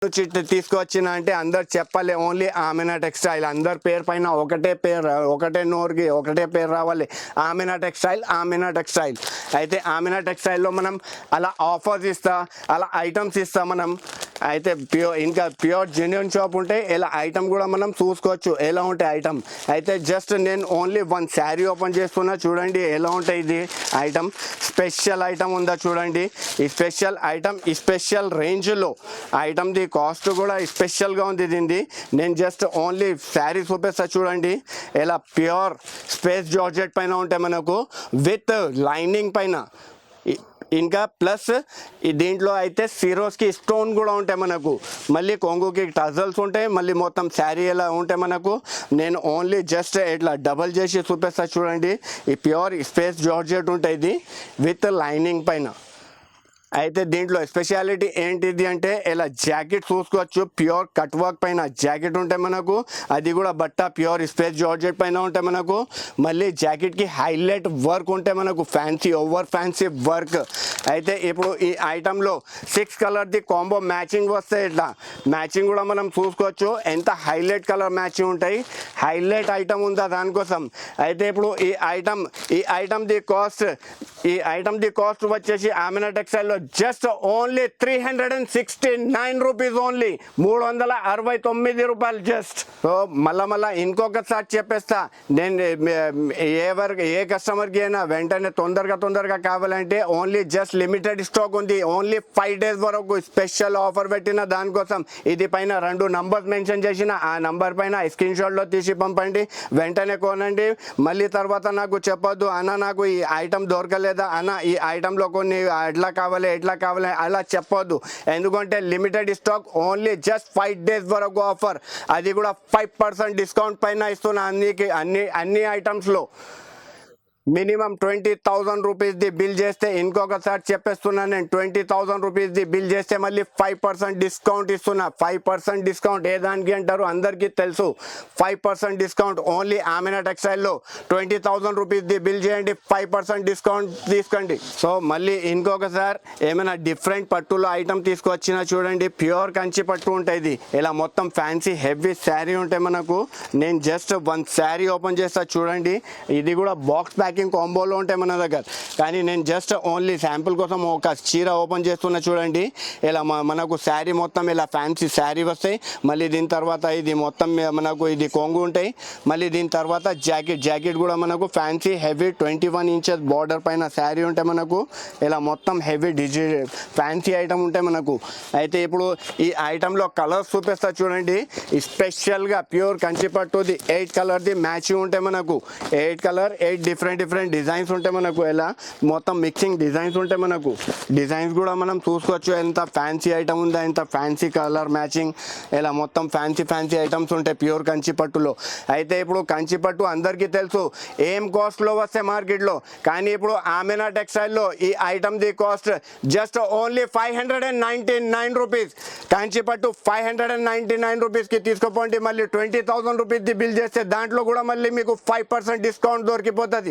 చిట్టి తీసుకొచ్చిన అంటే అందరు చెప్పాలి ఓన్లీ ఆమెనా టెక్స్టైల్. అందరి పేరు పైన ఒకటే పేరు, ఒకటే నోరుకి ఒకటే పేరు రావాలి, ఆమెనా టెక్స్టైల్, ఆమెనా టెక్స్టైల్. అయితే ఆమెనా టెక్స్టైల్లో మనం అలా ఆఫర్స్ ఇస్తా, అలా ఐటమ్స్ ఇస్తాం మనం. అయితే ఇంకా ప్యూర్ జెన్యున్ షాప్ ఉంటే ఇలా ఐటమ్ కూడా మనం చూసుకోవచ్చు ఎలా ఉంటాయి ఐటమ్. అయితే జస్ట్ నేను ఓన్లీ వన్ శారీ ఓపెన్ చేస్తున్నా, చూడండి ఎలా ఉంటాయి ఇది ఐటమ్. స్పెషల్ ఐటమ్ ఉందా చూడండి, ఈ స్పెషల్ ఐటమ్ ఈ స్పెషల్ రేంజ్లో ఐటమ్ది కాస్ట్ కూడా స్పెషల్గా ఉంది దీనిది. నేను జస్ట్ ఓన్లీ శారీ చూపిస్తా చూడండి, ఇలా ప్యూర్ స్పేస్ జార్జెట్ పైన ఉంటాయి మనకు, విత్ లైనింగ్ పైన. ఇంకా ప్లస్ దీంట్లో అయితే సిరోస్కి స్టోన్ కూడా ఉంటాయి మనకు, మళ్ళీ కొంగుకి టజల్స్ ఉంటాయి, మళ్ళీ మొత్తం శారీ ఎలా ఉంటాయి మనకు. నేను ఓన్లీ జస్ట్ ఇట్లా డబల్ చేసి చూపిస్తా చూడండి. ఈ ప్యూర్ స్పేస్ జార్జెట్ ఉంటుంది ఇది విత్ లైనింగ్ పైన. అయితే దీంట్లో స్పెషాలిటీ ఏంటిది అంటే ఇలా జాకెట్ చూసుకోవచ్చు, ప్యూర్ కట్ వర్క్ పైన జాకెట్ ఉంటాయి మనకు, అది కూడా బట్ట ప్యూర్ స్పేస్ జార్జెట్ పైన ఉంటాయి మనకు. మళ్ళీ జాకెట్కి హైలైట్ వర్క్ ఉంటాయి మనకు, ఫ్యాన్సీ ఓవర్ ఫ్యాన్సీ వర్క్. అయితే ఇప్పుడు ఈ ఐటెంలో 6 కలర్ది కాంబో మ్యాచింగ్ వస్తాయి, ఇట్లా మ్యాచింగ్ కూడా మనం చూసుకోవచ్చు ఎంత హైలైట్ కలర్ మ్యాచింగ్ ఉంటాయి. హైలైట్ ఐటమ్ ఉందా దానికోసం. అయితే ఇప్పుడు ఈ ఐటమ్ది కాస్ట్ వచ్చేసి ఆమెనా టెక్స్టైల్లో జస్ట్ ఓన్లీ 369 రూపీస్, ఓన్లీ 369 రూపాయలు జస్ట్. సో మళ్ళా ఇంకొకసారి చెప్పేస్తా, నేను ఏ కస్టమర్కి అయినా వెంటనే తొందరగా కావాలంటే ఓన్లీ జస్ట్ లిమిటెడ్ స్టాక్ ఉంది, ఓన్లీ 5 days వరకు స్పెషల్ ఆఫర్ పెట్టిన దానికోసం. ఇది పైన 2 నంబర్స్ మెన్షన్ చేసిన, ఆ నంబర్ పైన స్క్రీన్ షాట్లో తీసి పంపండి, వెంటనే కొనండి. మళ్ళీ తర్వాత నాకు చెప్పొద్దు అన్న నాకు ఈ ఐటమ్ దొరకలేదా అన్న, ఈ ఐటెంలో కొన్ని ఎట్లా కావాలి అలా చెప్పొద్దు. ఎందుకంటే limited stock, only just 5 days వరకు ఆఫర్, అది కూడా 5% డిస్కౌంట్ పైన ఇస్తున్నా అన్ని ఐటమ్స్లో. మినిమం 20,000 రూపీస్ది బిల్ చేస్తే, ఇంకొకసారి చెప్పేస్తున్నాను నేను, 20,000 రూపీస్ది బిల్ చేస్తే మళ్ళీ 5% డిస్కౌంట్ ఇస్తున్నా. 5% డిస్కౌంట్ ఏ దానికి అంటారు అందరికీ తెలుసు, 5% డిస్కౌంట్ ఓన్లీ ఆమెనా టెక్స్టైల్లో. 20,000 రూపీస్ది బిల్ చేయండి, 5% డిస్కౌంట్ తీసుకోండి. సో మళ్ళీ ఇంకొకసారి ఏమైనా డిఫరెంట్ పట్టులో ఐటమ్ తీసుకొచ్చినా చూడండి, ప్యూర్ కంచి పట్టు ఉంటుంది, ఇలా మొత్తం ఫ్యాన్సీ హెవీ శారీ ఉంటాయి మనకు. నేను జస్ట్ వన్ శారీ ఓపెన్ చేస్తా చూడండి, ఇది కూడా బాక్స్ ప్యాకింగ్ కాంబోలో ఉంటాయి మన దగ్గర. కానీ నేను జస్ట్ ఓన్లీ శాంపుల్ కోసం ఒక చీర ఓపెన్ చేస్తున్నా చూడండి, ఇలా మనకు శారీ మొత్తం ఇలా ఫ్యాన్సీ శారీ వస్తాయి. మళ్ళీ దీని తర్వాత ఇది మొత్తం మనకు ఇది కొంగు ఉంటాయి. మళ్ళీ దీని తర్వాత జాకెట్ కూడా మనకు ఫ్యాన్సీ హెవీ 21 inches బార్డర్ పైన శారీ ఉంటాయి మనకు, ఇలా మొత్తం హెవీ ఫ్యాన్సీ ఐటమ్ ఉంటాయి మనకు. అయితే ఇప్పుడు ఈ ఐటెంలో కలర్స్ చూపిస్తా చూడండి, స్పెషల్గా ప్యూర్ కంచి పట్టుది 8 కలర్ది మ్యాచింగ్ ఉంటాయి మనకు. 8 కలర్ 8 డిఫరెంట్ డిజైన్స్ ఉంటాయి మనకు, ఇలా మొత్తం మిక్సింగ్ డిజైన్స్ ఉంటాయి మనకు. డిజైన్స్ కూడా మనం చూసుకోవచ్చు ఎంత ఫ్యాన్సీ ఐటమ్ ఉందా, ఎంత ఫ్యాన్సీ కలర్ మ్యాచింగ్, ఇలా మొత్తం ఫ్యాన్సీ ఐటమ్స్ ఉంటాయి ప్యూర్ కంచి పట్టులో. అయితే ఇప్పుడు కంచి పట్టు అందరికీ తెలుసు ఏం కాస్ట్లో వస్తే మార్కెట్లో, కానీ ఇప్పుడు ఆమెనా టెక్స్టైల్లో ఈ ఐటమ్ది cost just only 599 rupees. Kanchi పట్టు 599 రూపీస్కి తీసుకోపోండి. మళ్ళీ 20,000 రూపీస్ది బిల్ చేస్తే దాంట్లో కూడా మళ్ళీ మీకు 5% డిస్కౌంట్ దొరికిపోతుంది.